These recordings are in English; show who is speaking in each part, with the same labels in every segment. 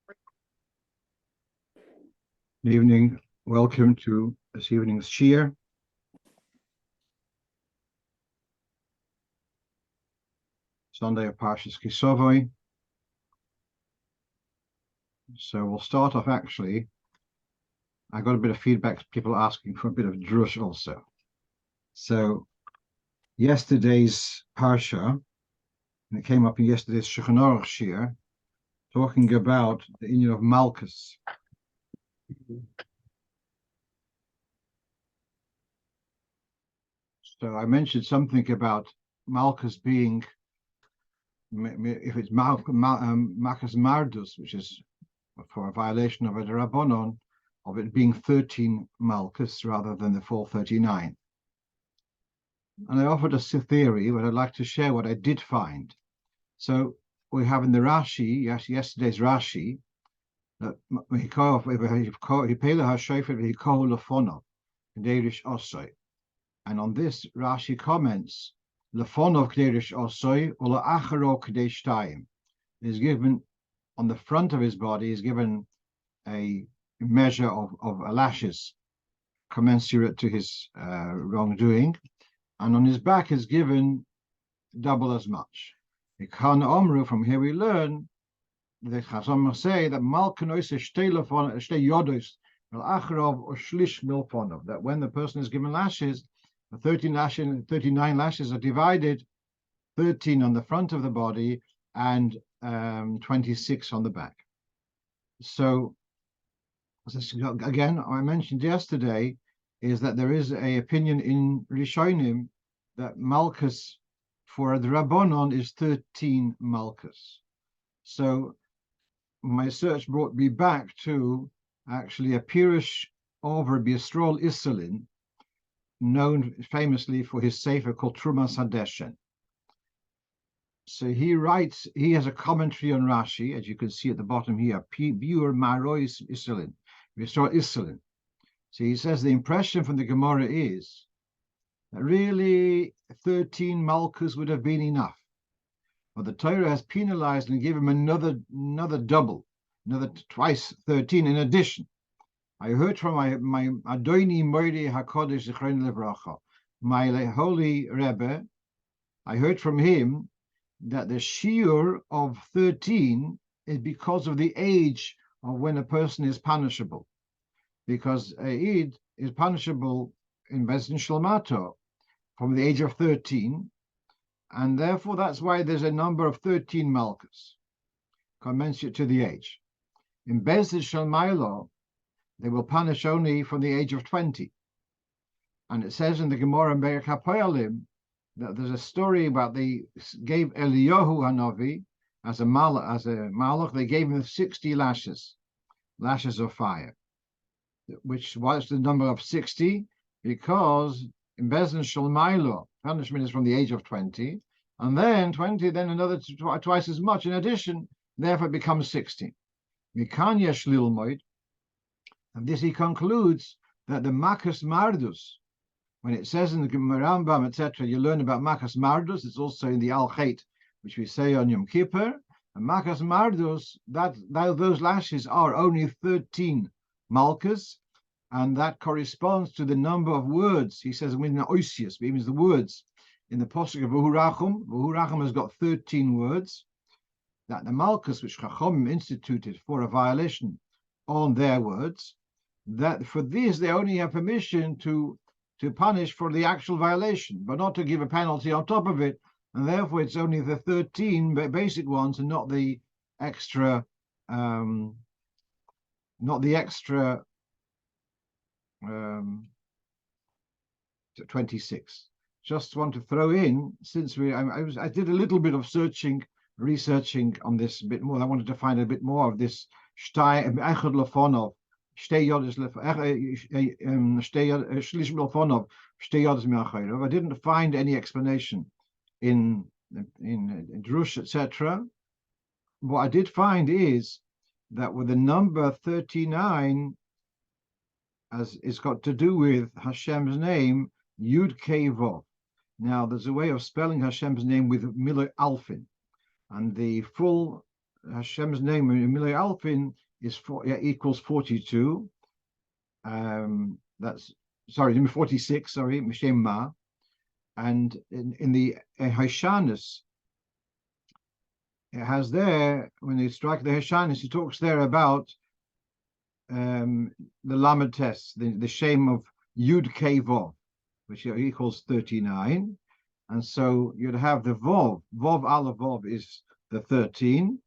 Speaker 1: Good evening. Welcome to this evening's shiur. Sunday of Parshas Sovoi. So we'll start off actually. I got a bit of feedback, people asking for a bit of drush also. So yesterday's Parsha, and it came up in yesterday's Shulchan Aruch shiur, talking about the union of Malchus. So I mentioned something about Malchus being, if it's Malchus Mardus, which is for a violation of a Rabbanon, of it being 13 Malchus rather than the full 39. And I offered a theory, but I'd like to share what I did find. So we have in the Rashi, yesterday's Rashi, that and on this Rashi comments, Lefonov K'derish Osoi or Acharo K'desh Tayim is given on the front of his body is given a measure of lashes commensurate to his wrongdoing, and on his back is given double as much. Ikan Omru, from here we learn the Chazam say that Malkanois Shtei Yodos Acharov or Shlish Milfonov, that when the person is given lashes, the 39 lashes are divided, 13 on the front of the body and 26 on the back. So again, I mentioned yesterday is that there is a opinion in Rishonim that Malchus for the Rabbanon is 13 Malchus. So my search brought me back to actually a Pirush over Bistrol Iselin, known famously for his sefer called Trumas Hadeshen. So he writes, he has a commentary on Rashi, as you can see at the bottom here, Biur Marois Iselin, Bistrol Iselin. So he says the impression from the Gemara is that really 13 Malchus would have been enough. But the Torah has penalized and given him another double, another twice 13 in addition. I heard from my Adoni Moiri HaKodesh Zichron Levracha, my holy Rebbe, I heard from him that the shiur of 13 is because of the age of when a person is punishable. Because Eid is punishable in Bezdin Shalmato from the age of 13, and therefore that's why there's a number of 13 Malchus, commensurate to the age. In Bezdin Shalmailo, they will punish only from the age of 20. And it says in the Gemara in Berek HaPoyalim that there's a story about they gave Eliyahu Hanavi as a malach, they gave him 60 lashes of fire, which was the number of 60, because in Bezdin Shalmailo, punishment is from the age of 20, and then 20, then another twice as much in addition, therefore it becomes 60. Mikan yesh lilmoid. And this he concludes that the Makas Mardus, when it says in the Rambam, etc., you learn about Makas Mardus, it's also in the Al-Khait, which we say on Yom Kippur, and Makas Mardus, those lashes are only 13 Malchus, and that corresponds to the number of words. He says, with oisius, means the words in the Pasuk of V'hu has got 13 words, that the Malchus, which Chacham instituted for a violation on their words, that for these they only have permission to punish for the actual violation, but not to give a penalty on top of it, and therefore it's only the 13 basic ones and not the extra 26. Just want to throw in, since I did a little bit of researching on this a bit more. I wanted to find a bit more of this Echad Lefonov, I didn't find any explanation in Drush, etc. What I did find is that with the number 39, as it's got to do with Hashem's name, Yud Kei Vov. Now, there's a way of spelling Hashem's name with Miller Alfin, and the full Hashem's name in Milei Alpin is equals 42. That's sorry, 46. Sorry, Mishem Ma. And in the Hashanus, it has there, when they strike the Hashanus, he talks there about the Lamed test, the shame of Yud Kei Vov, which equals 39. And so you'd have the Vov. Vov Aleph Vov is the 13.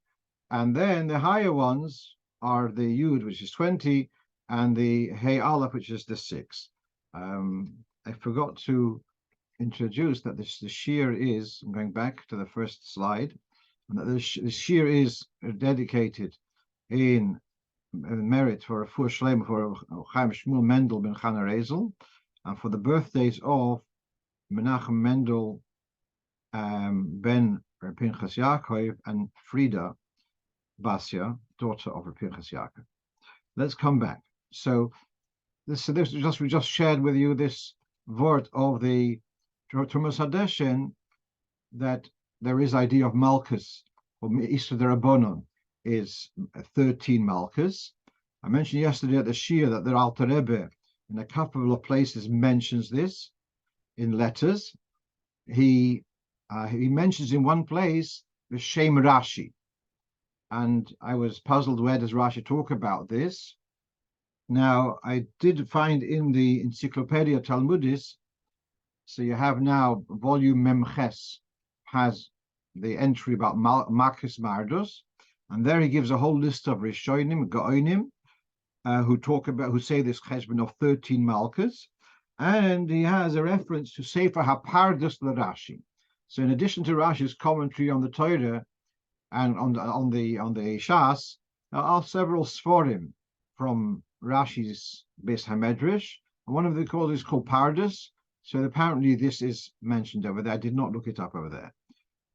Speaker 1: And then the higher ones are the Yud, which is 20, and the Hey Aleph, which is the 6. I forgot to introduce that the shiur is, I'm going back to the first slide, and that the shiur is dedicated in merit for a full shlem for Chaim Shmuel Mendel ben Chana Rezel, and for the birthdays of Menachem Mendel ben Pinchas Yaakov and Frida Basia, daughter of Pinchas Yaakov. Let's come back. So this we just shared with you this word of the Trumas Hadeshen, that there is idea of Malchus, or Isra Derabonon is 13 Malchus. I mentioned yesterday at the shiur that the Alter Rebbe in a couple of places mentions this in letters. He mentions in one place the Shem Rashi, and I was puzzled, where does Rashi talk about this? Now, I did find in the Encyclopedia Talmudis, so you have now volume Memches has the entry about Malchus Mardos, and there he gives a whole list of Rishonim, Gaonim, who say this cheshbon of 13 Malchus, and he has a reference to Sefer HaPardos LaRashi. So in addition to Rashi's commentary on the Torah and on the Shas, there are several Sforim from Rashi's Beis HaMedrash, and one of the calls is called Pardos. So apparently this is mentioned over there. I did not look it up over there.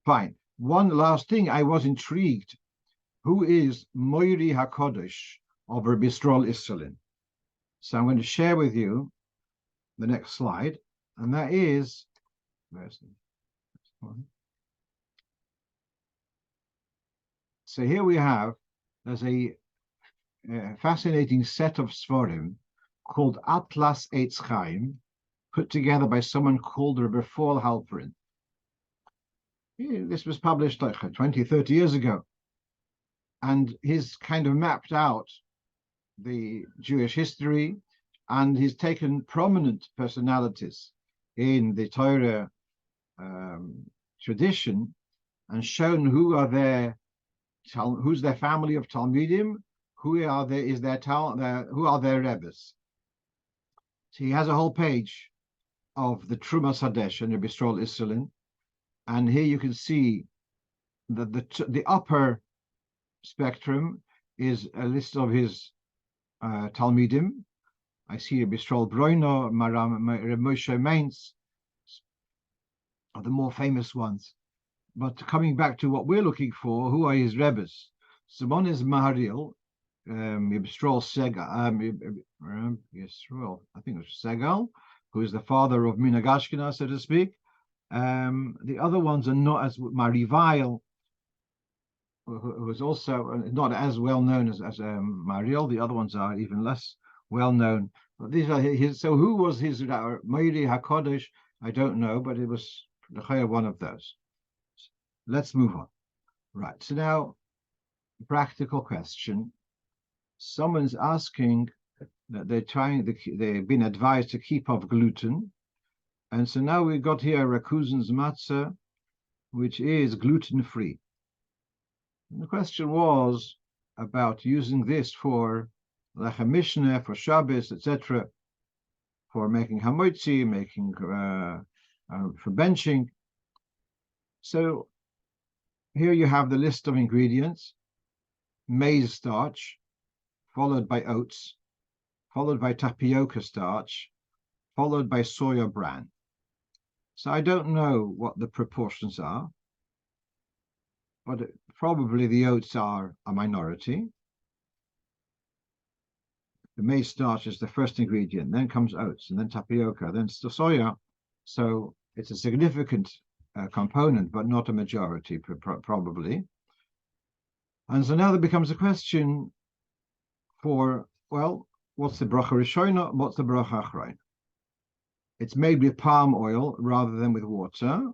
Speaker 1: Fine. One last thing, I was intrigued. Who is Moiri HaKodesh of Rabbi Yisrael Isserlin? So I'm going to share with you the next slide, and that is, where's the next one? So here we have, there's a fascinating set of Sforim called Atlas Eitz Chaim, put together by someone called Rabbi Fall Halperin. This was published like 20, 30 years ago. And he's kind of mapped out the Jewish history, and he's taken prominent personalities in the Torah tradition and shown who's their family of Talmidim, who are their Rebbes. So he has a whole page of the Trumas Hadesh and Rabbi Yisrael Isserlin, and here you can see that the upper spectrum is a list of his Talmidim. I see Rabbi Yisrael Broino, Reb Moshe Mainz are the more famous ones. But coming back to what we're looking for, who are his Rebbes? So one is Maharil, Yisrael Segal, Yisrael, I think it was Segal, who is the father of Minhag Ashkenaz, so to speak. The other ones are not as Marivail, who is also not as well known as Mariel. The other ones are even less well known. But these are his. So who was his Moiri HaKodesh? I don't know, but it was one of those. Let's move on. Right. So now, practical question. Someone's asking that they've been advised to keep off gluten. And so now we've got here Rakusens Matzo, which is gluten-free. The question was about using this for lechem mishneh, for Shabbos, etc., for making hamotzi, making for bentsching. So here you have the list of ingredients: maize starch, followed by oats, followed by tapioca starch, followed by soya bran. So I don't know what the proportions are, but probably the oats are a minority. The maize starch is the first ingredient, then comes oats, and then tapioca, then soya. So it's a significant component, but not a majority, probably. And so now there becomes a question for, well, what's the bracha rishona? What's the bracha achrona? It's made with palm oil rather than with water.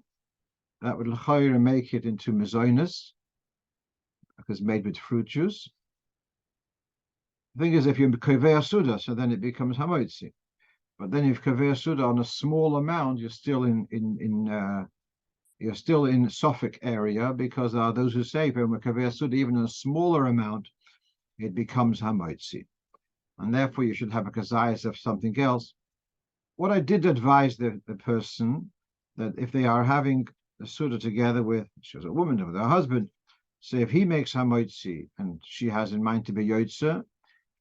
Speaker 1: That would l'chayra make it into mezonos, because it's made with fruit juice. The thing is, if you kaveh suda, so then it becomes hamotzi. But then if kaveh suda on a small amount, you're still in Suffolk area, because there are those who say when kaveh suda, even in a smaller amount, it becomes hamotzi, and therefore you should have a kazayas of something else. What I did advise the person, that if they are having the suda together with, she was a woman with her husband, so if he makes hamotzi and she has in mind to be yotze,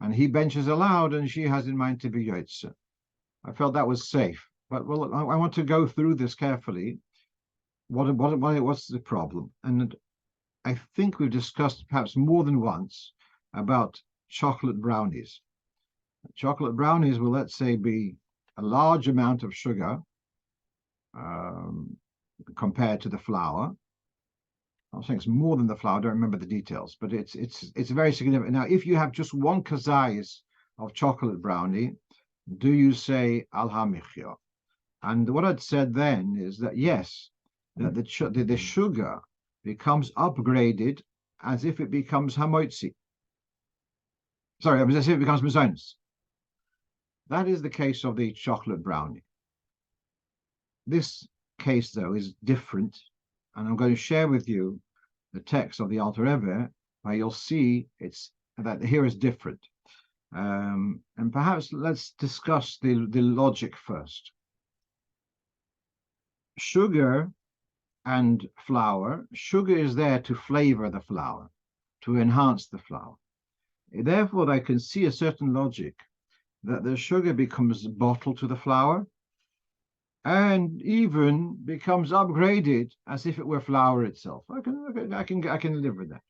Speaker 1: and he benches aloud and she has in mind to be yotze, I felt that was safe. But well, I want to go through this carefully. What's the problem? And I think we've discussed perhaps more than once about chocolate brownies. Chocolate brownies will, let's say, be a large amount of sugar compared to the flour. I'm saying it's more than the flour. I don't remember the details, but it's very significant. Now, if you have just one kazayas of chocolate brownie, do you say al hamichya? And what I'd said then is that yes, that the sugar becomes upgraded as if it becomes hamotzi. Sorry, as if it becomes mezonos. That is the case of the chocolate brownie. This case, though, is different, and I'm going to share with you the text of the Alter Rebbe, where you'll see that here is different. And perhaps let's discuss the logic first. Sugar and flour. Sugar is there to flavor the flour, to enhance the flour. Therefore, I can see a certain logic that the sugar becomes bottled to the flour and even becomes upgraded as if it were flour itself. I can live with that.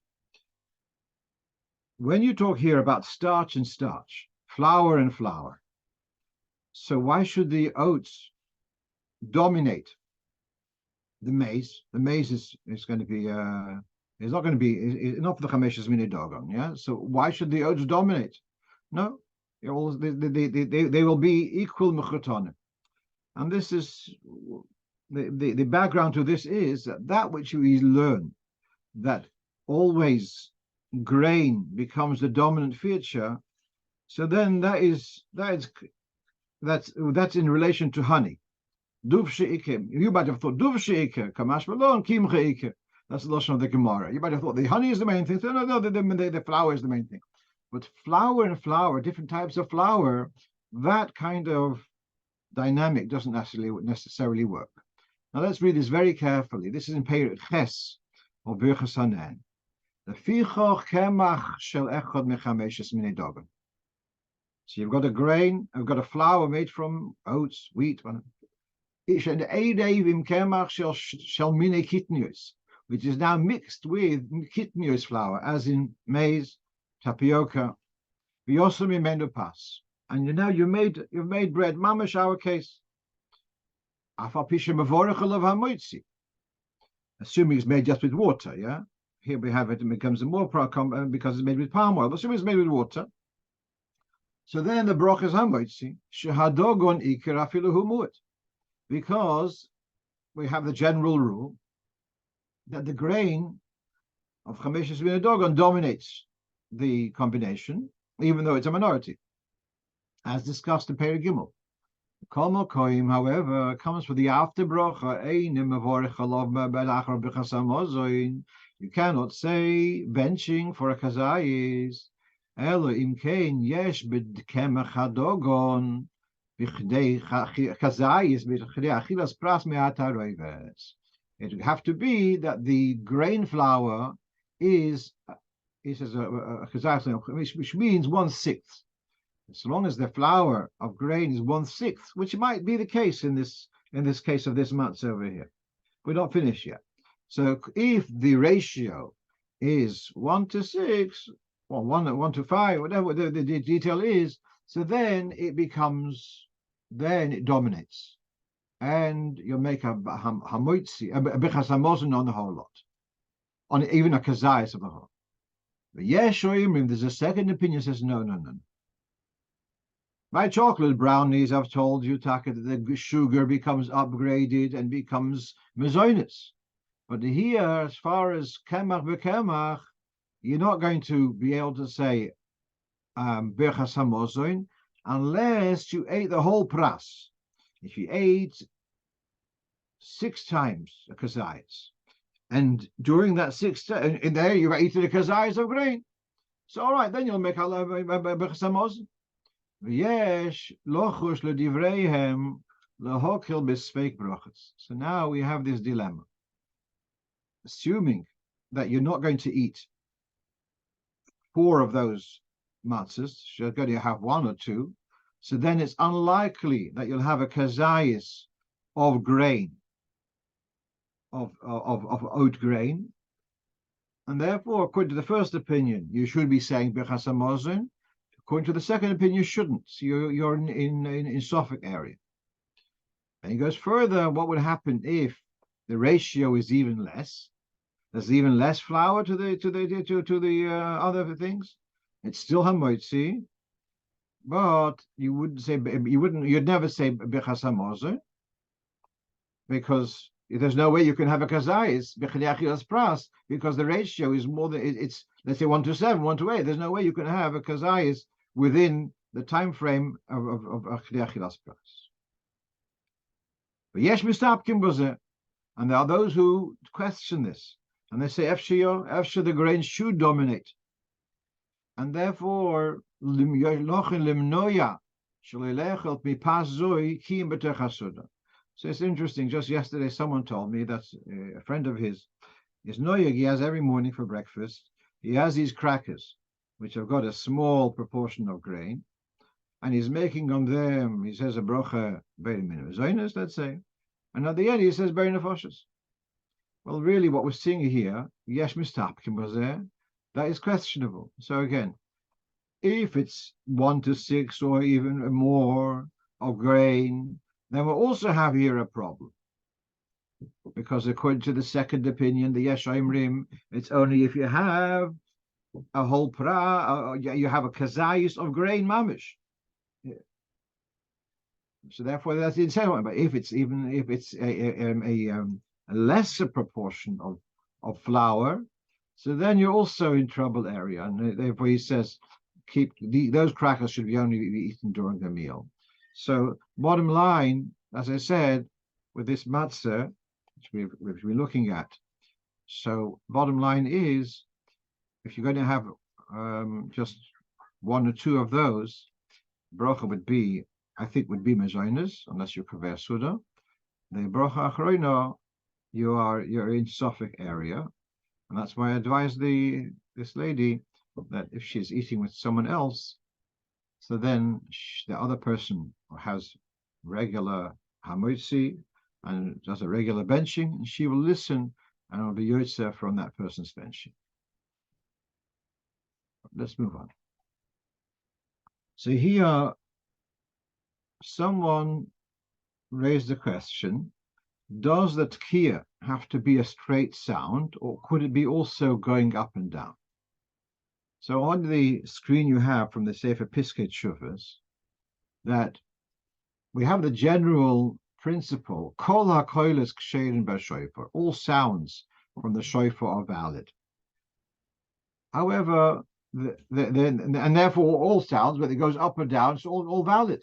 Speaker 1: When you talk here about starch and starch, flour and flour, so why should the oats dominate the maize? The maize is going to be it's not going to be not for the chameshes minidogon, yeah. So why should the oats dominate? No, they will be equal mechutonim. And this is the background to this is that which we learn, that always grain becomes the dominant feature. So then that's in relation to honey. You might have thought duv kamash malon kimche. That's the lotion of the Gemara. You might have thought the honey is the main thing. So no, the flour is the main thing. But flour and flour, different types of flour, that kind of dynamic doesn't necessarily work. Now let's read this very carefully. This is in Perek Ches of Birchas Hanan. The fichoch kemach shel echad mechameshes minedogon. So you've got a grain, I've got a flour made from oats, wheat, which is now mixed with kitnius flour, as in maize, tapioca, pas. And now you've made bread, mamash our case. Assuming it's made just with water, yeah. Here we have it, becomes more because it's made with palm oil. Assuming it's made with water. So then the broch is hamotzi, shehadogon iker afilu humut, because we have the general rule that the grain of chameshes v'nedogon dominates the combination, even though it's a minority, as discussed in Perek Gimel. Kol mokoim, however, comes for the after brocha. You cannot say bentsching for a kazayis. Elo im kein yesh b'kemach hadogon b'chdei kazayis b'chdei achilas pras me'ataroives. It would have to be that the grain flour is as a kazayis, which means 1/6. As long as the flour of grain is 1/6, which might be the case in this case of this matzo over here. We're not finished yet. So if the ratio is 1/6, or 1/5, whatever the detail is, so then it dominates. And you'll make a hamotzi, a bichas hamozon on the whole lot, on even a kazayas of the whole. Yes, there's a second opinion says no. My chocolate brownies, I've told you, Taka, that the sugar becomes upgraded and becomes mazonis. But here, as far as kemach v'kemach, you're not going to be able to say birchas hamazon unless you ate the whole pras. If you ate 6 times a kazayas, and during that 6 times, in there you've eaten a kazayas of grain, so all right, then you'll make birchas hamazon. V'yesh lochush ledivreihem lahokil b'sfeik brachas. So now we have this dilemma. Assuming that you're not going to eat 4 of those matzahs, you're going to have 1 or 2, so then it's unlikely that you'll have a kazayas of grain, of oat grain, and therefore, according to the first opinion, you should be saying birchas hamazon. According to the second opinion, you shouldn't. So you're in Suffolk area. And he goes further. What would happen if the ratio is even less? There's even less flour to the other things. It's still hamotzi, but you'd never say birchas hamazon, because there's no way you can have a kazayis b'chediachilas pras, because the ratio is more than it's, let's say 1:7, 1:8. There's no way you can have a kazayis within the time frame of chediachilas pras. But yesh mistapkim b'zeh, and there are those who question this, and they say efshir the grain should dominate, and therefore limnoya shalilechel mipas zoi kim b'techasuda. So it's interesting. Just yesterday, someone told me that a friend of his is noyag. He has every morning for breakfast. He has these crackers, which have got a small proportion of grain, and he's making on them. He says a brocha very minimum, let's say, and at the end he says very nefashos. Well, really, what we're seeing here, yesh mistapkim bazeh, that is questionable. So again, if it's 1:6 or even more of grain, then we'll also have here a problem. Because according to the second opinion, the Yesh Omrim, it's only if you have a whole you have a kazayis of grain mamish. Yeah. So therefore, that's the incentive. But if it's a lesser proportion of flour, so then you're also in trouble area. And therefore, he says, those crackers should only be eaten during the meal. So bottom line, as I said, with this matzah, which we've been looking at. So bottom line is, if you're going to have just 1 or 2 of those, brocha would be mazonos, unless you're kaver suda. The brocha achroina, you're in Suffolk area, and that's why I advise this lady that if she's eating with someone else, so then the other person has regular hamotzi and does a regular bentsching, and she will listen and will be yotzer from that person's bentsching. Let's move on. So here, someone raised the question, does the Tekiah have to be a straight sound, or could it be also going up and down? So on the screen you have from the Sefer Piskei Teshuvos that we have the general principle, kol hakolos ksherin b'shofar, all sounds from the shofar are valid. However, and therefore all sounds, whether it goes up or down, it's all valid.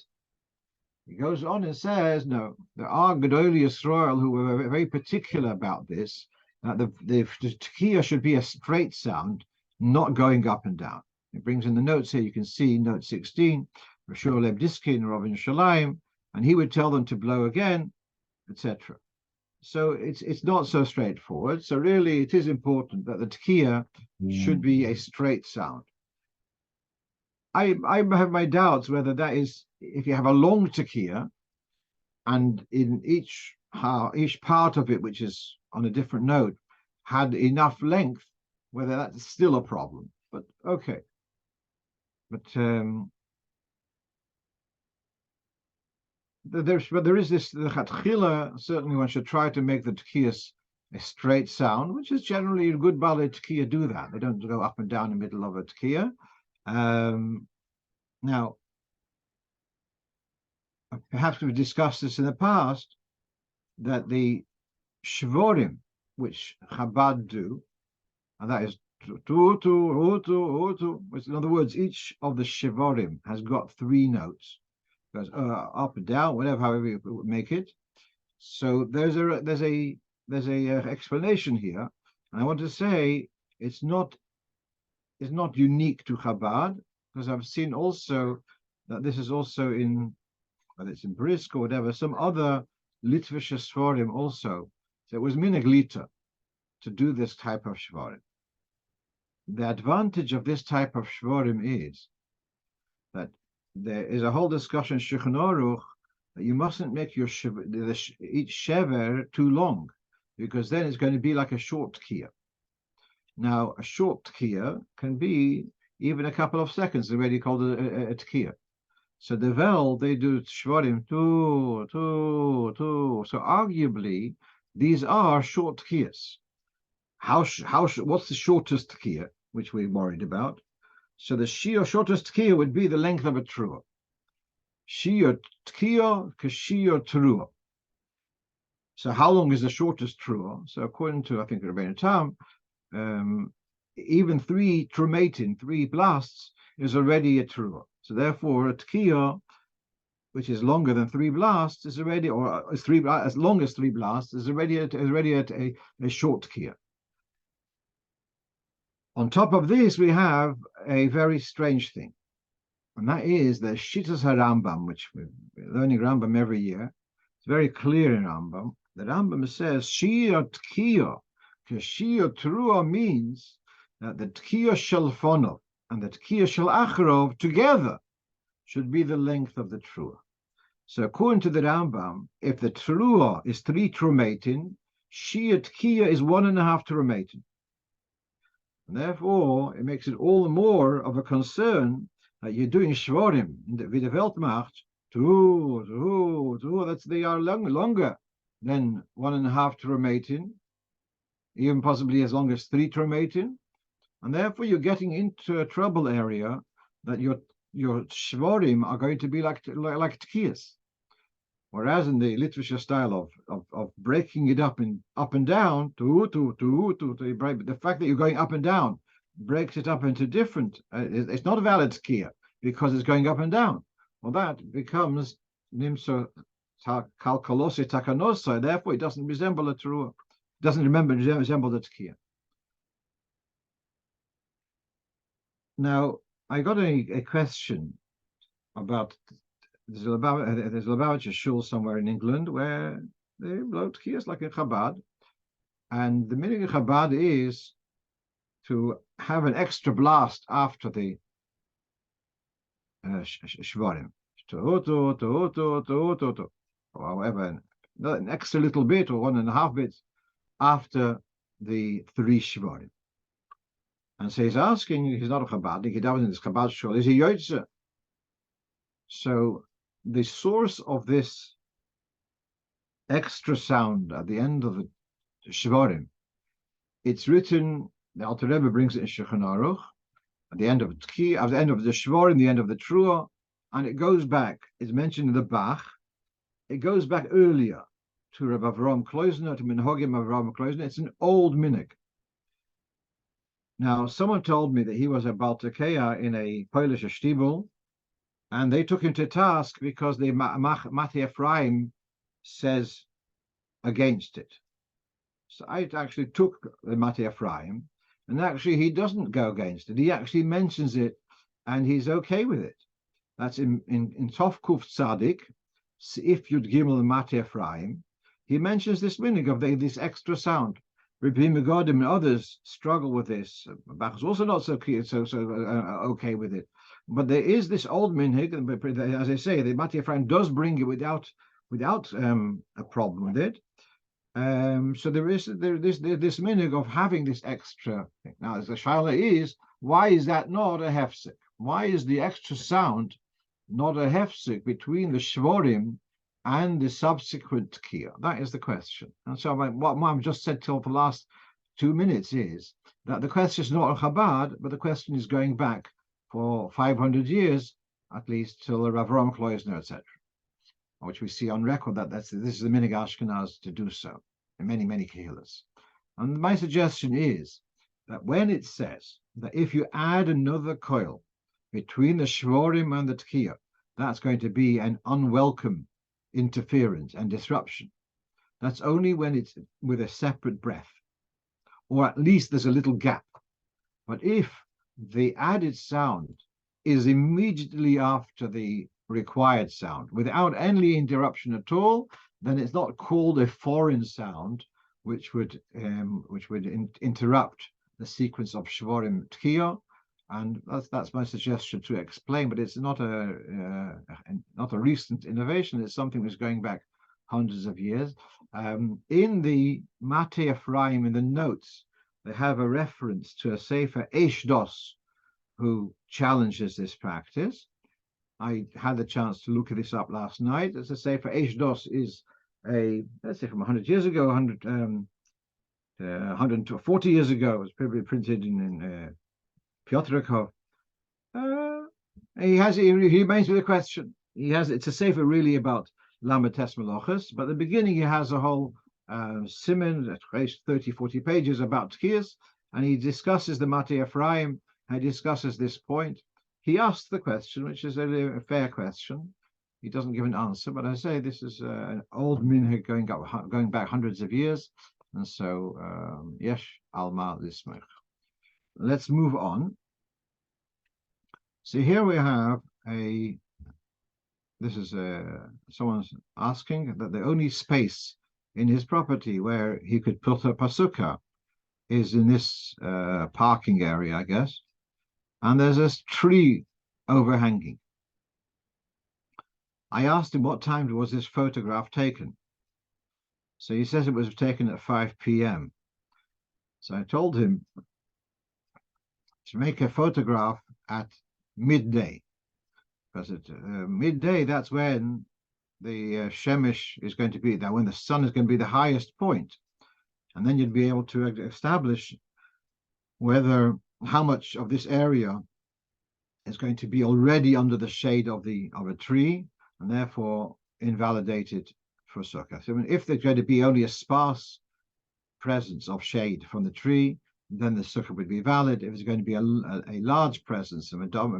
Speaker 1: He goes on and says, no, there are Gedolei Yisrael who were very particular about this, that the Tekiah should be a straight sound, not going up and down. It brings in the notes here, you can see note 16, Rashur Leb Diskin, Rov in Shalayim, and he would tell them to blow again, etc. So it's not so straightforward. So really it is important that the Tekiah should be a straight sound. I have my doubts whether that is, if you have a long Tekiah, and in each part of it, which is on a different note, had enough length, whether that's still a problem. But okay. But there is this, the chatchila, certainly one should try to make the Tekiahs a straight sound, which is generally a good ballet Tekiah do that. They don't go up and down in the middle of a Tekiah. Now, perhaps we've discussed this in the past, that the Shevorim, which Chabad do, and that is in other words, each of the Shevorim has got 3 notes. It goes up and down, whatever, however you make it. So there's a explanation here, and I want to say it's not unique to Chabad, because I've seen also that this is also in, whether it's in Brisk or whatever, some other Litvish Shvorim also. So it was minaglita to do this type of Shvorim. The advantage of this type of Shvorim is that there is a whole discussion in Shulchan Aruch that you mustn't make your each shever too long, because then it's going to be like a short Tekiah. Now, a short Tekiah can be even a couple of seconds, already called a Tekiah. So the Vel, they do Shvorim, two. So arguably, these are short Tekiyahs. What's the shortest Tekiah, which we're worried about? So the shiur shortest Tekiah would be the length of a trua. Shiur Tekiah, shiur trua. So how long is the shortest trua? So according to, I think, Rabbeinu Tam, even 3 trumatin, 3 blasts, is already a trua. So therefore, a Tekiah, which is longer than 3 blasts, is already, or is as long as 3 blasts, is already a short Tekiah. On top of this, we have a very strange thing, and that is the Shittas HaRambam, which we're learning Rambam every year. It's very clear in Rambam. The Rambam says shiur Tekiah, shiur trua means that the Tekiah shalfonov and the Tekiah shel acharov together should be the length of the trua. So according to the Rambam, if the trua is 3 trumatin, shiur Tekiah is 1.5 trumatin. And therefore, it makes it all the more of a concern that you're doing Shvorim in the Weltmacht, they are longer than 1.5 trumatin, even possibly as long as 3 trumatin. And therefore, you're getting into a trouble area that your Shvorim are going to be like Tekiyahs. Whereas in the literature style of breaking it up and down, the fact that you're going up and down breaks it up into different. It's not a valid Tekiah because it's going up and down. Well, that becomes nimso kalkalosi takanosa. Therefore, it doesn't resemble a trua. It doesn't resemble the Tekiah. Now, I got a question about. There's a Lubavitcher shul somewhere in England where they blow Tekiyahs like in Chabad, and the meaning of Chabad is to have an extra blast after the Shvorim, or however, an extra little bit or 1.5 bits after the 3 Shvorim. And so he's asking, he's not a Chabadnik, he doesn't in this Chabad shul, is he Yotze? So the source of this extra sound at the end of the Shevorim, it's written, the Alter Rebbe brings it in Shulchan Aruch, at the end of Tekiah, at the end of the Shevorim, the end of the Trua, and it goes back, it's mentioned in the Bach, it goes back earlier to Rav Avram Kloisner, to Minhagim Avram Kloisner. It's an old minig. Now, someone told me that he was a Tekiah in a Polish shtibel, and they took him to task because the Mati Ephraim says against it. So I actually took the Mati Ephraim, and actually he doesn't go against it. He actually mentions it, and he's okay with it. That's in Tov Kuf Tzadik, if Yud Gimel Mati Ephraim. He mentions this minig of this extra sound. Rabbi Megadim and others struggle with this. Bach is also not so okay with it. But there is this old minhag, as I say, the Mati Ephraim does bring it without a problem with it. So there is this minhag of having this extra thing. Now, the shaila is, why is that not a hefsek? Why is the extra sound not a hefsek between the shvorim and the subsequent Tekiah? That is the question. And so what I've just said till the last 2 minutes is that the question is not on Chabad, but the question is going back for 500 years, at least, till the Rav Ram Kloisner, etc., which we see on record that this is the minig Ashkenaz to do so in many, many kehilas. And my suggestion is that when it says that if you add another coil between the Shevorim and the Tekiah, that's going to be an unwelcome interference and disruption. That's only when it's with a separate breath, or at least there's a little gap. But if the added sound is immediately after the required sound, without any interruption at all, then it's not called a foreign sound, which would interrupt the sequence of Shevorim Tekiah. And that's my suggestion to explain. But it's not a recent innovation. It's something that's going back hundreds of years. In the Mate Ephraim, in the notes, they have a reference to a Sefer Eshdos, who challenges this practice. I had the chance to look this up last night. As I say, for Eshdos is let's say from 100 years ago, 140 years ago. It was probably printed in Piotrkov. He remains with a question. It's a sefer really about Lametes Melochas, but at the beginning he has a whole siman, 30, 40 pages about Tekiyas, and he discusses the Mate Ephraim. He discusses this point. He asks the question, which is a fair question. He doesn't give an answer, but I say this is an old minhag going back hundreds of years, and so yesh alma lismech. Let's move on. So here we have someone's asking that the only space in his property where he could put up a Sukkah is in this parking area, I guess. And there's this tree overhanging. I asked him what time was this photograph taken. So he says it was taken at 5 p.m. So I told him to make a photograph at midday, because at midday, that's when the Shemesh is going to be there, when the sun is going to be the highest point. And then you'd be able to establish how much of this area is going to be already under the shade of a tree, and therefore invalidated for Sukkah. So if there's going to be only a sparse presence of shade from the tree, then the Sukkah would be valid. If it's going to be a large presence, a majority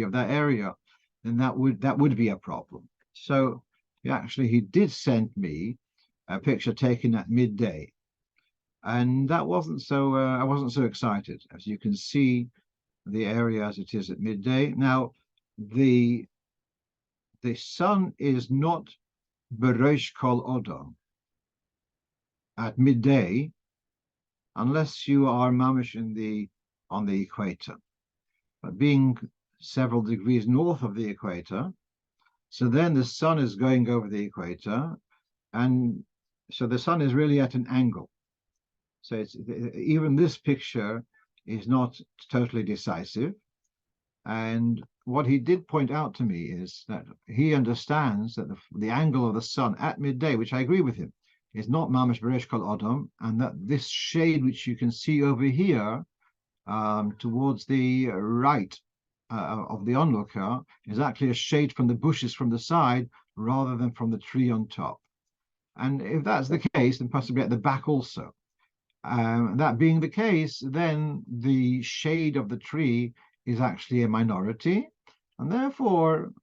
Speaker 1: of that area, then that would be a problem. So he did send me a picture taken at midday, and that wasn't so. I wasn't so excited. As you can see, the area as it is at midday. Now, the sun is not bereish kol odom at midday, unless you are mamish on the equator. But being several degrees north of the equator, so then the sun is going over the equator, and so the sun is really at an angle. So even this picture is not totally decisive. And what he did point out to me is that he understands that the angle of the sun at midday, which I agree with him, is not mamash bereish kol odom, and that this shade which you can see over here towards the right of the onlooker is actually a shade from the bushes from the side rather than from the tree on top. And if that's the case, then possibly at the back also. That being the case, then the shade of the tree is actually a minority, and therefore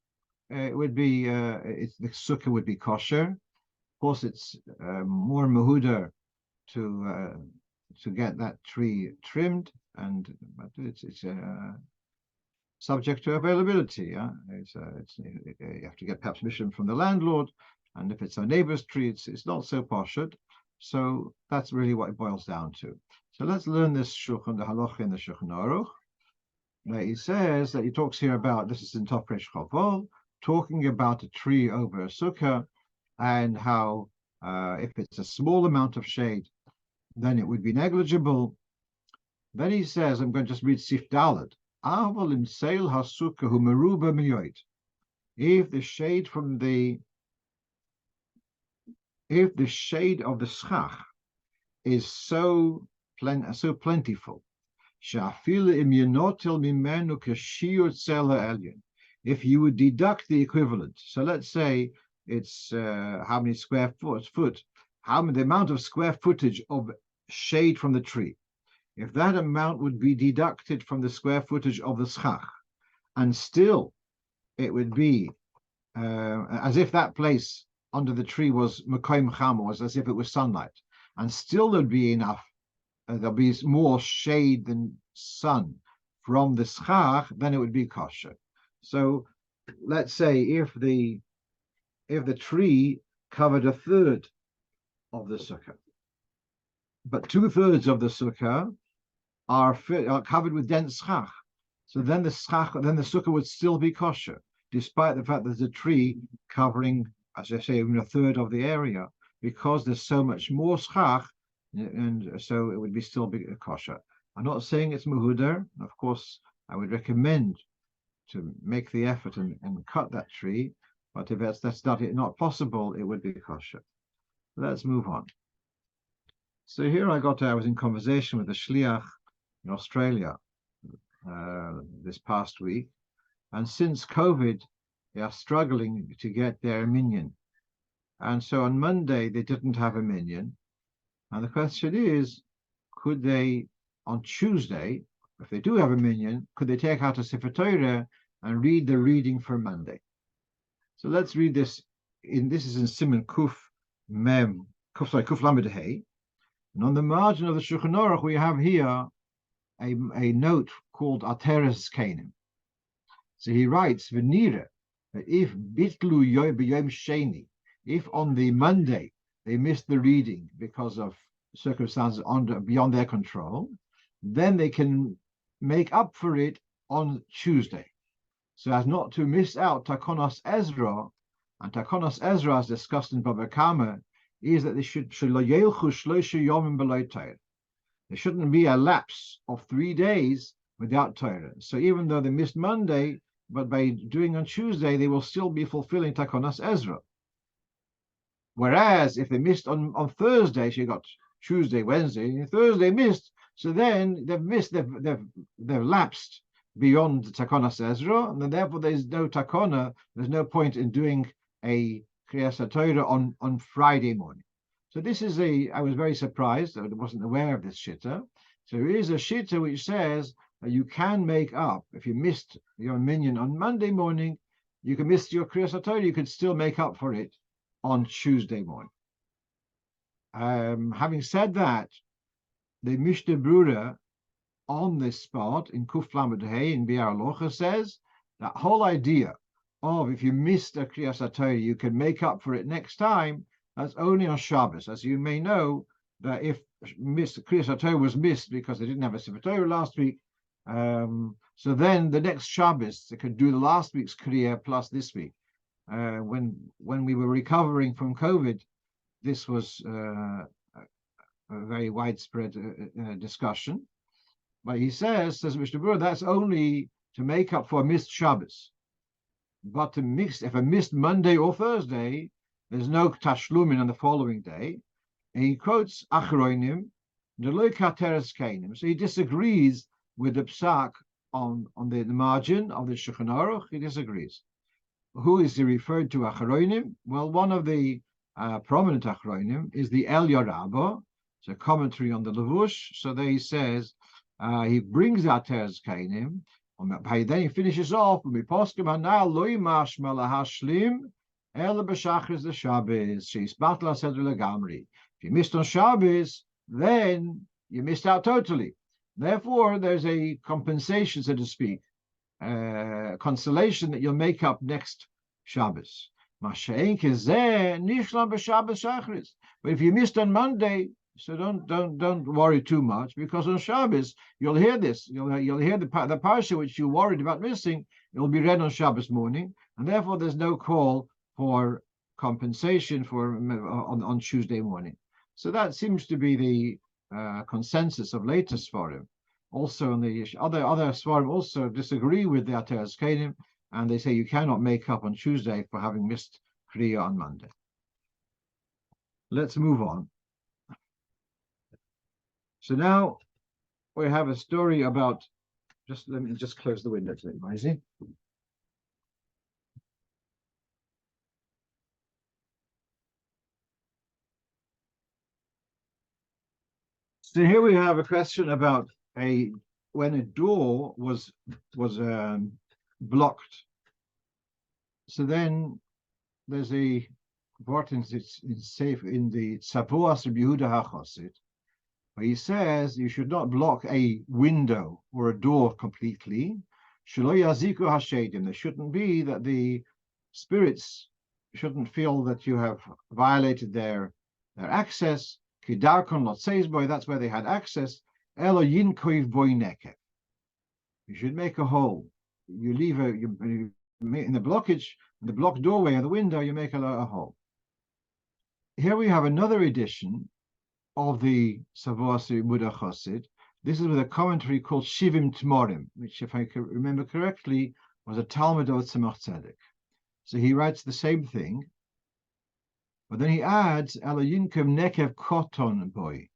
Speaker 1: it would be the Sukkah would be kosher. Of course, it's more mehuder to get that tree trimmed, but it's subject to availability. Yeah, you have to get perhaps permission from the landlord, and if it's a neighbor's tree, it's not so poshut. So that's really what it boils down to. So let's learn this shulchan, the halacha in the Shulchan Aruch. He says that he talks here about, this is in Top Resh Chavol, talking about a tree over a Sukkah, and how if it's a small amount of shade, then it would be negligible. Then he says, I'm going to just read Sif Dalet. Aval im seil hasukkah hu meruba miyoit. if the shade from the if the shade of the schach is so plentiful, if you would deduct the equivalent, so let's say it's how many square foot, the amount of square footage of shade from the tree, if that amount would be deducted from the square footage of the schach, and still it would be as if that place under the tree was Mekoim Cham, was as if it was sunlight, and still there'd be enough, there'll be more shade than sun from the schach, then it would be kosher. So let's say if the tree covered a third of the sukkah, but 2/3 of the sukkah are covered with dense schach, so then the sukkah would still be kosher, despite the fact that there's a tree covering, as I say, even a third of the area, because there's so much more schach, and so it would still be kosher. I'm not saying it's muhuder. Of course, I would recommend to make the effort and cut that tree, but if that's not possible, it would be kosher. Let's move on. So here I was in conversation with a shliach in Australia this past week, and since COVID, they are struggling to get their minyan. And so on Monday, they didn't have a minyan. And the question is, could they, on Tuesday, if they do have a minyan, could they take out a Sefer Torah and read the reading for Monday? So let's read this. This is in Siman Kuf Lamed Hey. And on the margin of the Shulchan Aruch, we have here a note called Ateres Kanim. So he writes, V'nira, that if bitlu b'yom sheni, if on the Monday they missed the reading because of circumstances beyond their control, then they can make up for it on Tuesday, so as not to miss out Takonos Ezra. And Takonos Ezra, as discussed in Baba Kama, is that they there shouldn't be a lapse of 3 days without Torah. So even though they missed Monday, but by doing on Tuesday, they will still be fulfilling Takonos Ezra. Whereas if they missed on Thursday, so you got Tuesday, Wednesday, and Thursday missed, so then they've lapsed beyond Takonos Ezra, and then therefore there's no Takona, there's no point in doing a Kriyas Torah on Friday morning. So this is I was very surprised, I wasn't aware of this shitta. So there is a shitta which says that you can make up, if you missed your minyan on Monday morning, you can miss your Kriyas Torah, you could still make up for it on Tuesday morning. Having said that, the Mishnah Brura on this spot in Kuf Lamed Hey in Biur Halocho says that whole idea of if you missed a Kriyas Torah, you can make up for it next time, that's only on Shabbos. As you may know, that if Kriyas Torah was missed because they didn't have a Sefer Torah last week, so then the next Shabbos they could do the last week's Kriya plus this week. When we were recovering from COVID, this was a very widespread discussion. But he says Mishnah Berurah, that's only to make up for missed Shabbos. But if a missed Monday or Thursday, there's no tashlumin on the following day. And he quotes Achronim, so he disagrees with the psak on the margin of the Shulchan Aruch. He disagrees. Who is he referred to Achronim? Well, one of the prominent Achronim is the El Yorabba. It's a commentary on the Levush. So there he says, he brings out Teres Kainim, then he finishes off with Poskim Hanal Loi Mashma Lahashlim El B'Shachris the Shabbos Sheis Batla Sedra Legamri. If you missed on Shabbos, then you missed out totally. Therefore, there's a compensation, so to speak, consolation that you'll make up next Shabbos. But if you missed on Monday, so don't worry too much, because on Shabbos you'll hear this. You'll hear the parsha which you worried about missing. It will be read on Shabbos morning, and therefore there's no call for compensation on Tuesday morning. So that seems to be the consensus of later Svarim. Also, the other Svarim also disagree with the Ateres Kainim, and they say you cannot make up on Tuesday for having missed Kriya on Monday. Let's move on. So now we have a story about, let me just close the window today, maize. So here we have a question about when a door was blocked. So then there's a warrant it's safe in the Tzavoas Rabbi Yehuda HaChassid, where he says you should not block a window or a door completely. Shelo yaziku hashedim. There shouldn't be that the spirits shouldn't feel that you have violated their access. Kidarkon lot says boy, that's where they had access. Elo yinkoiv boy nekev. You should make a hole. You leave in the blockage, the blocked doorway of the window, you make a hole. Here we have another edition of the Tzavoas Yehuda Chassid. This is with a commentary called Shivim Tmorim, which, if I can remember correctly, was a Talmud of Tzemach Tzedek. So he writes the same thing, but then he adds Elo yinkoiv nekev koton boy,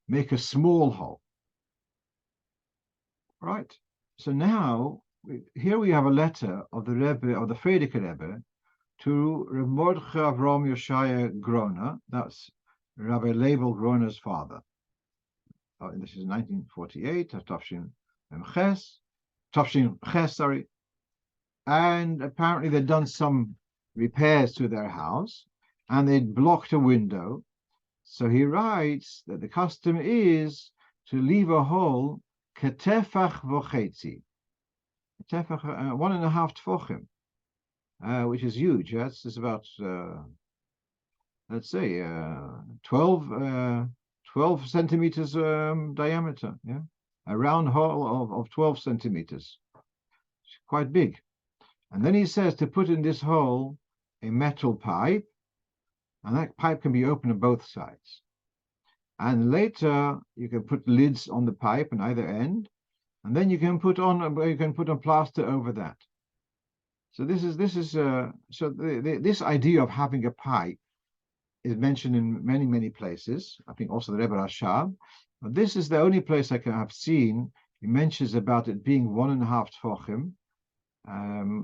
Speaker 1: make a small hole. Right. So now here we have a letter of the Rebbe, of the Frierdiker Rebbe, to Rav Mordechai Avram Yoshaya Grona. That's Rabbi Leibel Grona's father. This is 1948. Tafshin Ches, sorry. And apparently they'd done some repairs to their house, and they'd blocked a window. So he writes that the custom is to leave a hole ketefach v'chetzi, 1.5 tefachim, which is huge. That's about let's say 12 centimeters diameter. Yeah, a round hole of 12 centimeters. It's quite big. And then he says to put in this hole a metal pipe, and that pipe can be open on both sides. And later you can put lids on the pipe on either end, and then you can put on plaster over that. So this idea of having a pipe is mentioned in many places. I think also the Rebbe Rashab. But this is the only place I have seen he mentions about it being 1.5 tefachim,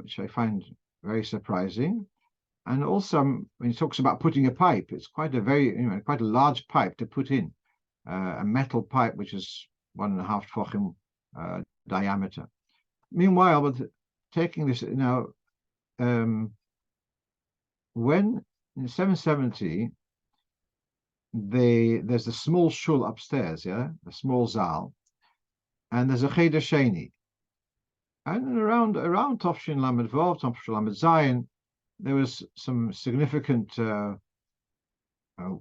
Speaker 1: which I find very surprising. And also when he talks about putting a pipe, it's quite a quite a large pipe to put in, a metal pipe which is 1.5 tefachim diameter. Meanwhile, with taking this now, when in 770 there's a small shul upstairs, yeah, a small zal, and there's a cheder sheni, and around Tofshin Lamed Vav, Tofshin Lamed Zayin, there was some significant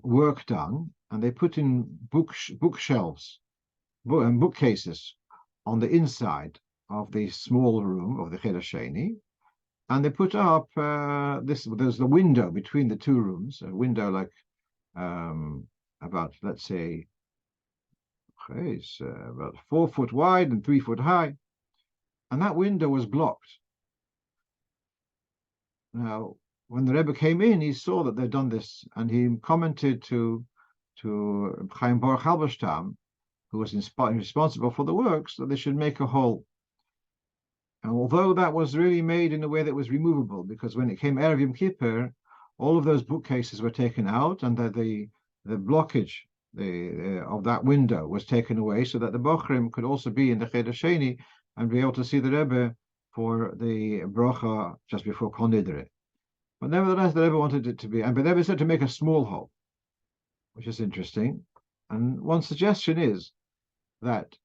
Speaker 1: work done, and they put in bookshelves and bookcases on the inside of the small room of the cheder sheni. And they put up there's the window between the two rooms, a window like about, let's say, it's about 4 foot wide and 3 foot high. And that window was blocked. Now, when the Rebbe came in, he saw that they'd done this, and he commented to Chaim Baruch Halberstam, who was responsible for the works, that they should make a hole. And although that was really made in a way that was removable, because when it came Erev Yom Kippur, all of those bookcases were taken out, and that the blockage of that window was taken away, so that the Bochrim could also be in the Cheder Sheni and be able to see the Rebbe for the bracha just before Kol Nidre. But nevertheless, the Rebbe wanted it to be, but the Rebbe said to make a small hole, which is interesting. And one suggestion is that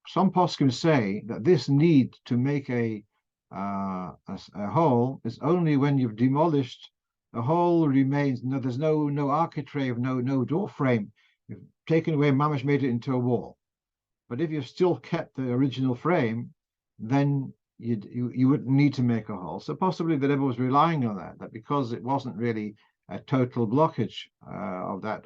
Speaker 1: some poskim say that this need to make a hole is only when you've demolished the hole remains. No, there's no architrave, no door frame. You've taken away, mamash made it into a wall. But if you've still kept the original frame, then you wouldn't need to make a hole. So possibly the Rebbe was relying on that because it wasn't really a total blockage of that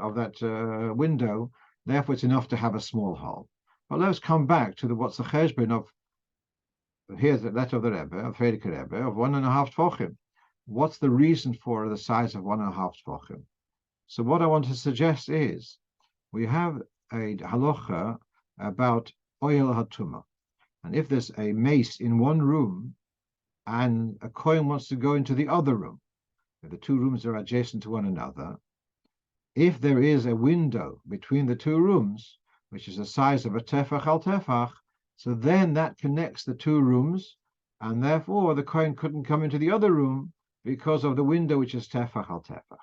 Speaker 1: window. Therefore, it's enough to have a small hole. But let's come back to what's the cheshbon of here's the letter of the Rebbe, of Frierdiker Rebbe, of 1.5 tefachim. What's the reason for the size of 1.5 tefachim? So what I want to suggest is we have a halacha about oil hatuma, and if there's a mace in one room and a kohen wants to go into the other room, if the two rooms are adjacent to one another, if there is a window between the two rooms, which is the size of a tefach al tefach, so then that connects the two rooms, and therefore the kohen couldn't come into the other room because of the window which is tefach al tefach.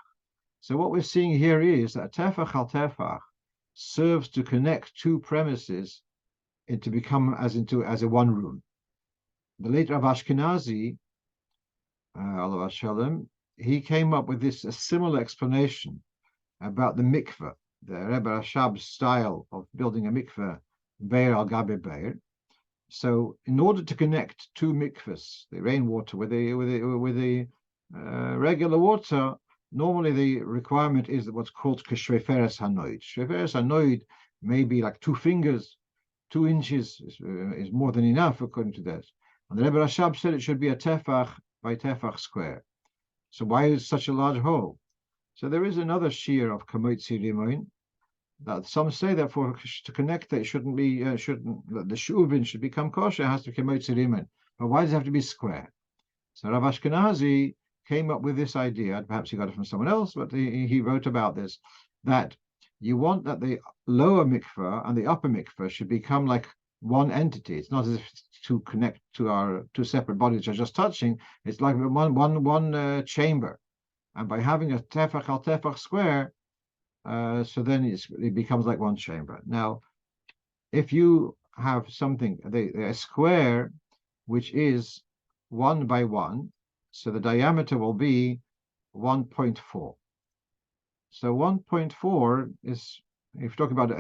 Speaker 1: So what we're seeing here is that tefach al tefach serves to connect two premises into become as a one room. The late Rav Ashkenazi, Allah Shalom, he came up with a similar explanation about the mikveh, the Rebbe Rashab's style of building a mikveh, beir al gabe beir. So, in order to connect two mikvahs, the rainwater with the regular water, normally the requirement is what's called k'shreferes hanoid. Shreferes hanoid may be like 2 fingers, 2 inches is more than enough according to that. And the Rebbe Rashab said it should be a tefach by tefach square. So why is such a large hole? So there is another shiur of kamotzi rimoin that some say that to connect it shouldn't be the shuvin should become kosher, it has to be kamotzi rimoin. But why does it have to be square? So Rav Ashkenazi came up with this idea, perhaps he got it from someone else, but he wrote about this, that you want that the lower mikveh and the upper mikveh should become like one entity. It's not as if to connect to our 2 separate bodies which are just touching. It's like one chamber. And by having a tefach al tefach square, so then it becomes like one chamber. Now, if you have something, a square, which is 1 by 1, so the diameter will be 1.4. So 1.4 is, if you're talking about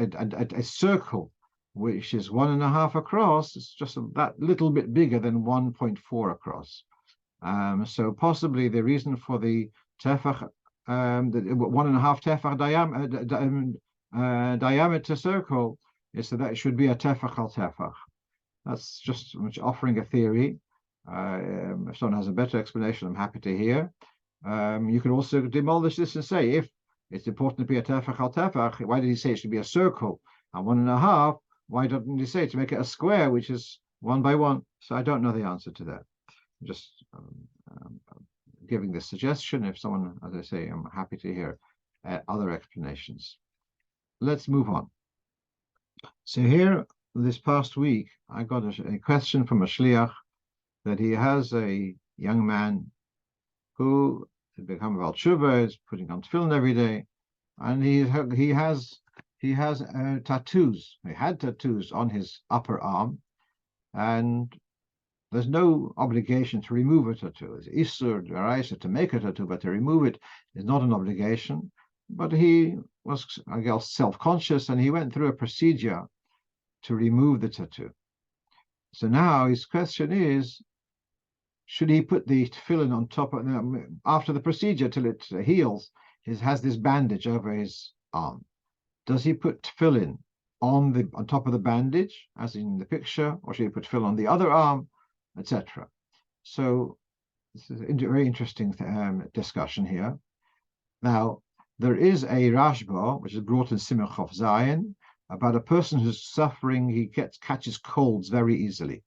Speaker 1: a circle, which is 1.5 across, it's just that little bit bigger than 1.4 across. So possibly the reason for the tefach, the 1.5 tefach diameter circle is that it should be a tefach al tefach. That's just offering a theory. If someone has a better explanation, I'm happy to hear. You can also demolish this and say, if it's important to be a tefach al tefach, why did he say it should be a circle? And 1.5, why doesn't he say to make it a square, which is 1 by 1? So I don't know the answer to that. I'm just giving this suggestion. If someone, as I say, I'm happy to hear other explanations. Let's move on. So here, this past week, I got a question from a shliach that he has a young man who has become a Baal Tshuva, is putting on tefillin every day, and he has tattoos. He had tattoos on his upper arm, and there's no obligation to remove a tattoo. It's isur d'oraisa to make a tattoo, but to remove it is not an obligation. But he was, I guess, self-conscious, and he went through a procedure to remove the tattoo. So now his question is, should he put the tefillin on top of, after the procedure till it heals, he has this bandage over his arm. Does he put tefillin on top of the bandage, as in the picture, or should he put tefillin on the other arm, etc.? So this is a very interesting discussion here. Now, there is a Rashba, which is brought in Simon Chof Zion, about a person who's suffering, he catches colds very easily.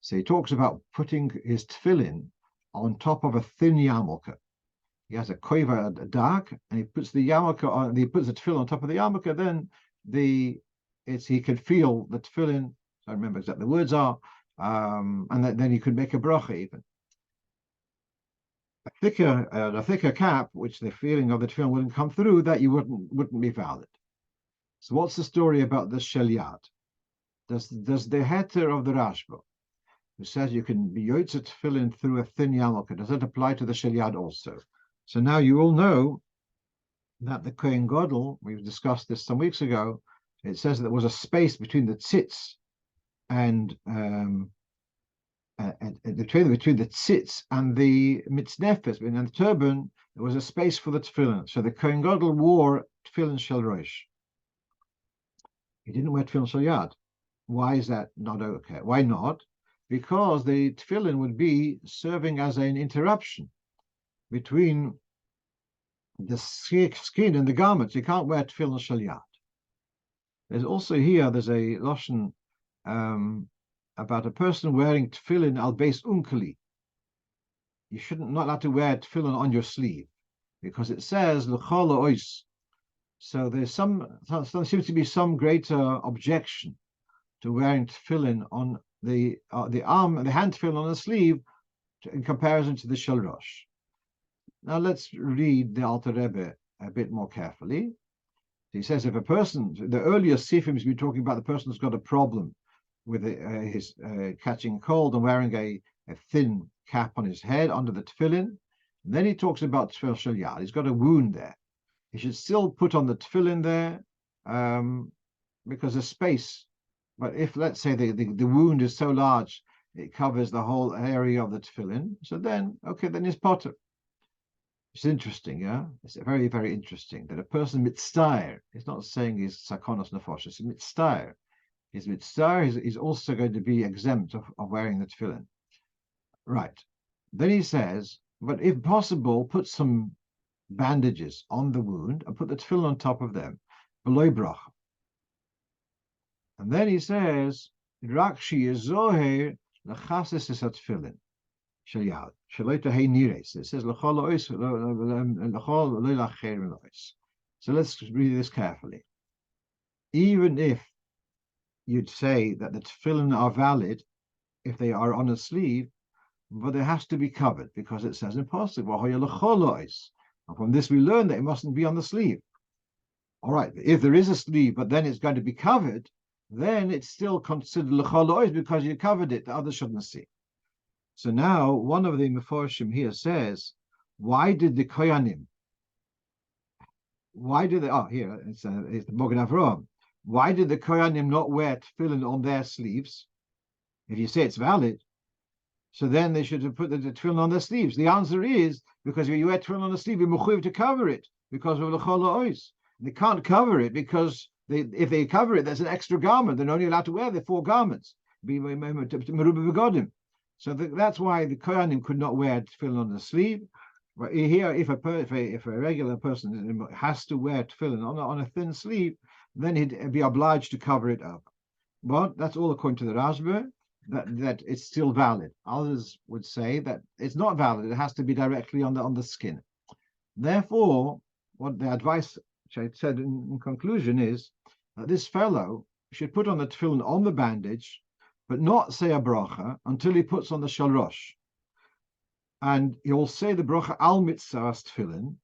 Speaker 1: So he talks about putting his tefillin on top of a thin yarmulke. He has a koiva, a dark, and he puts the yarmulke on. He puts the tefillin on top of the yarmulke. Then he can feel the tefillin. I don't remember exactly the words are, and then he could make a bracha even. A thicker cap, which the feeling of the tefillin wouldn't come through, that you wouldn't be valid. So what's the story about this shelyad? Does the heter of the Rashba, who says you can be yotze tefillin through a thin yarmulke, does it apply to the shelyad also? So now you all know that the Kohen Gadol, we've discussed this some weeks ago, it says that there was a space between the tzitz and between the tzitz and the mitznefes, and the turban, there was a space for the tefillin. So the Kohen Gadol wore tefillin shel rosh. He didn't wear tefillin shel yad. Why is that not okay? Why not? because the tefillin would be serving as an interruption between the skin and the garments. You can't wear tefillin shalyat. There's also here, there's a lashon about a person wearing tefillin al beis unkeli. You shouldn't, not allowed to wear tefillin on your sleeve, because it says l'chol ois. So there seems to be some greater objection to wearing tefillin on the arm, the hand tefillin on the sleeve, in comparison to the shalrosh. Now let's read the Alter Rebbe a bit more carefully. He says if a person, the earlier sifims, we're talking about the person who's got a problem with his catching cold and wearing a thin cap on his head under the tefillin. And then he talks about tefillin shalyad. He's got a wound there. He should still put on the tefillin there because there's space. But if, let's say, the wound is so large, it covers the whole area of the tefillin, so then, okay, then it's potter. It's interesting, yeah? It's very, very interesting that a person mitztair is not saying he's sakonos nefesh, it's mitztair. His mitztair is also going to be exempt of wearing the tefillin. Right. Then he says, but if possible, put some bandages on the wound and put the tefillin on top of them, below bracha. And then he says, Rakshi is zoher lechases is at tefillin. Shalyad. Shaloita hey nires. It says lechol ois lechol loilacher ois. So let's read this carefully. Even if you'd say that the tefillin are valid if they are on a sleeve, but it has to be covered because it says impossible. And from this we learn that it mustn't be on the sleeve. All right, if there is a sleeve, but then it's going to be covered, then it's still considered lechol ois because you covered it. The others shouldn't see. So now one of the meforshim here says, why did the koyanim? Why did they? Oh, here it's the Mogen Avraham. Why did the koyanim not wear tefillin on their sleeves? If you say it's valid, so then they should have put the tefillin on their sleeves. The answer is because if you wear tefillin on the sleeve, you're mechuyev to cover it because of l'chol ha'ois. They can't cover it because if they cover it, there's an extra garment. They're only allowed to wear the 4 garments. So that's why the kohanim could not wear tefillin on the sleeve. But here, if a regular person has to wear tefillin on a thin sleeve, then he'd be obliged to cover it up. But that's all according to the Rashba, that it's still valid. Others would say that it's not valid. It has to be directly on the skin. Therefore, what the advice, which I said in conclusion, is that this fellow should put on the tefillin on the bandage, but not say a bracha until he puts on the shalrosh. And he'll say the bracha al mitzvah tefillin,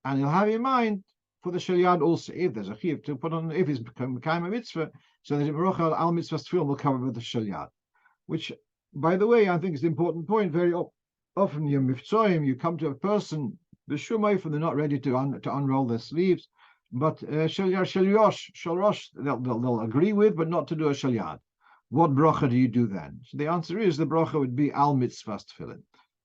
Speaker 1: and he'll have in mind for the shalyad also, if there's a chiv to put on, if he's become a mitzvah, so that the bracha al mitzvah tefillin will cover with the shalyad. Which, by the way, I think is an important point. Very often, your mifzoim, you come to a person, the shumay, for they're not ready to unroll their sleeves, but shalrosh, they'll agree with, but not to do a shalyad. What bracha do you do then? So the answer is the bracha would be al mitzvah tefillin.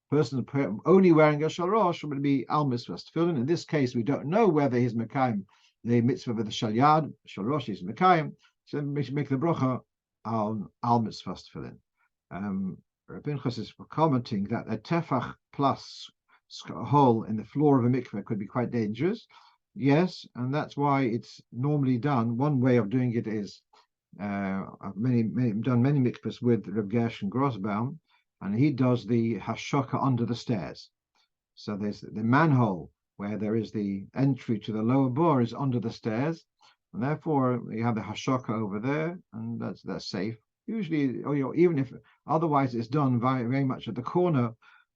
Speaker 1: Person only wearing a shalrosh would be al mitzvah tefillin. In this case, we don't know whether he's mekayim the mitzvah with the shalyad. Shalrosh is mekayim, so make the bracha al mitzvah tefillin. Rakusens is commenting that a tefach plus a hole in the floor of a mikveh could be quite dangerous. Yes, and that's why it's normally done. One way of doing it is I've done many mikvahs with Reb Gershon Grosbaum, and he does the hashokah under the stairs. So there's the manhole where there is the entry to the lower bore is under the stairs, and therefore you have the hashokah over there, and that's safe. Usually, even if otherwise it's done very, very much at the corner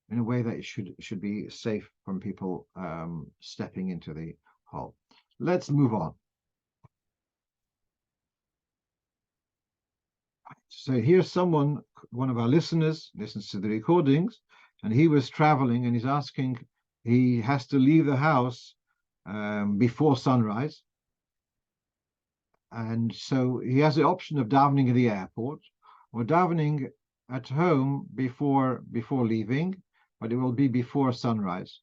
Speaker 1: in a way that it should be safe from people stepping into the hole. Let's move on. So here's one of our listeners listens to the recordings, and he was traveling, and he's asking, he has to leave the house before sunrise. And so he has the option of davening at the airport or davening at home before leaving, but it will be before sunrise.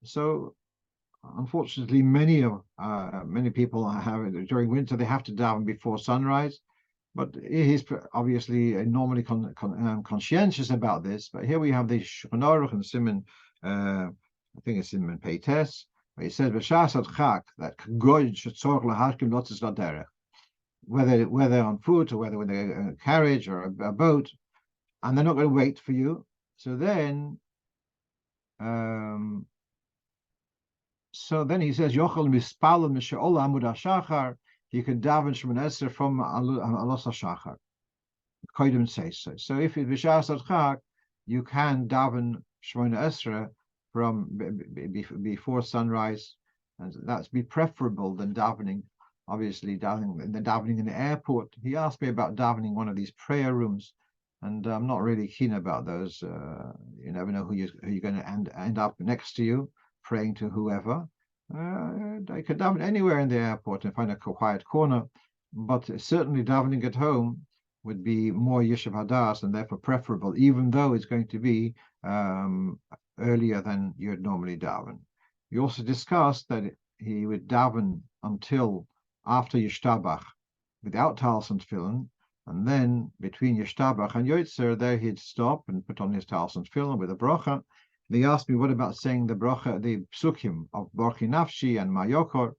Speaker 1: So unfortunately, many people have during winter, they have to daven before sunrise. But he's obviously normally conscientious about this. But here we have the Shulchan Aruch and Simon, I think it's Simon Peites, where he says B'shas Chak that goy shetzorach laharkim lotzis laderech, whether on foot or whether with a carriage or a boat, and they're not going to wait for you. So then he says Yochel mispal mishe'ol amud hashachar. You can daven Shemona Esrei from Alos HaShachar. Kodim says so. So if it's B'shas Chak, you can daven Shemona Esrei from before sunrise, and that's be preferable than davening. Obviously, davening in the airport. He asked me about davening one of these prayer rooms, and I'm not really keen about those. You never know who you're going to end up next to you, praying to whoever. I could daven anywhere in the airport and find a quiet corner, but certainly davening at home would be more Yishuv Hadas and therefore preferable, even though it's going to be earlier than you'd normally daven. We also discussed that he would daven until after Yishtabach without Talis and Tefillin, and then between Yishtabach and Yotzer, there he'd stop and put on his Talis and Tefillin with a bracha. They asked me, what about saying the bracha, the psukim of Borchi Nafshi and Mayokor?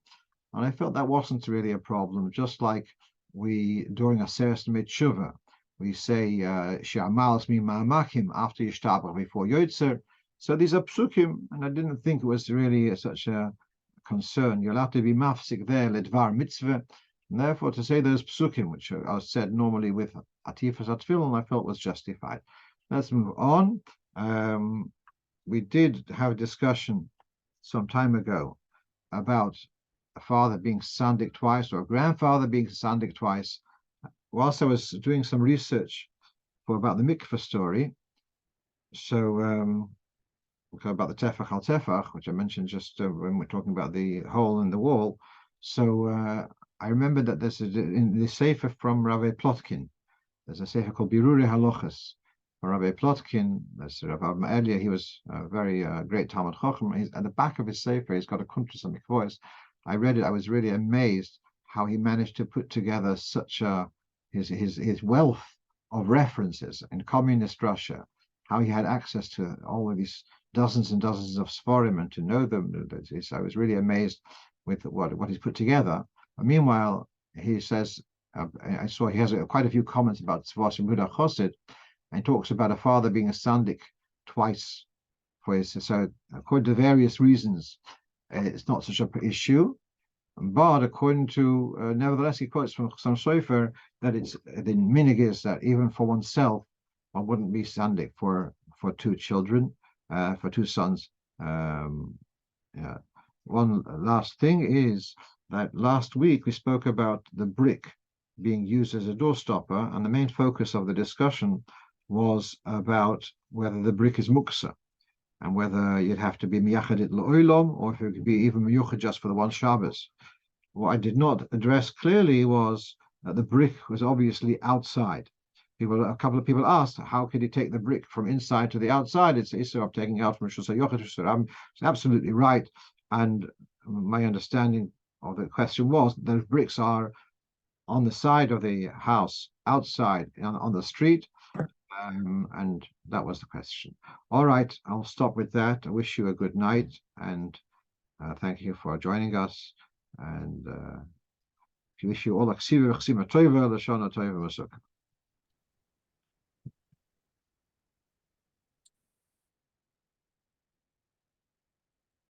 Speaker 1: And I felt that wasn't really a problem, just like we, during a Seres Tshuva, we say She'amalas mi ma'amakim after Yishtabach before Yotzer. So these are psukim, and I didn't think it was really such a concern. You'll have to be mafsik there, ledvar mitzvah. And therefore, to say those psukim, which are said normally with atifas atfilin, I felt was justified. Let's move on. We did have a discussion some time ago about a father being sandik twice or a grandfather being sandik twice. Whilst I was doing some research about the mikveh story, so about the tefach al tefach, which I mentioned just when we're talking about the hole in the wall. So I remember that there's in the sefer from Rabbi Plotkin, there's a sefer called Birurei Halochos. Rabbi Plotkin, that's Rabbi earlier, he was a very great Talmud Chacham. At the back of his sefer, he's got a kuntres on mikvos. I read it. I was really amazed how he managed to put together such his wealth of references in communist Russia, how he had access to all of these dozens and dozens of Sforim and to know them. I was really amazed with what he's put together. But meanwhile, he says, I saw he has quite a few comments about Tzvos and Buddha Chosid, and talks about a father being a sandik twice for his. So according to various reasons, it's not such an issue. But according to, nevertheless, he quotes from some sofer that it's the minig is that even for oneself, one wouldn't be sandik for two children, for two sons. Yeah. One last thing is that last week we spoke about the brick being used as a doorstopper, and the main focus of the discussion was about whether the brick is muksa and whether you'd have to be miyachadit l'oilom or if it could be even miyuchad just for the one Shabbos. What I did not address clearly was that the brick was obviously outside. A couple of people asked, how could he take the brick from inside to the outside? It's the issue of taking it out from Shusha Yochad. It's absolutely right. And my understanding of the question was that those bricks are on the side of the house, outside, on the street. And that was the question. All right, I'll stop with that. I wish you a good night, and thank you for joining us. And wish you all a ksiva tova, l'shana tova, Sukkah.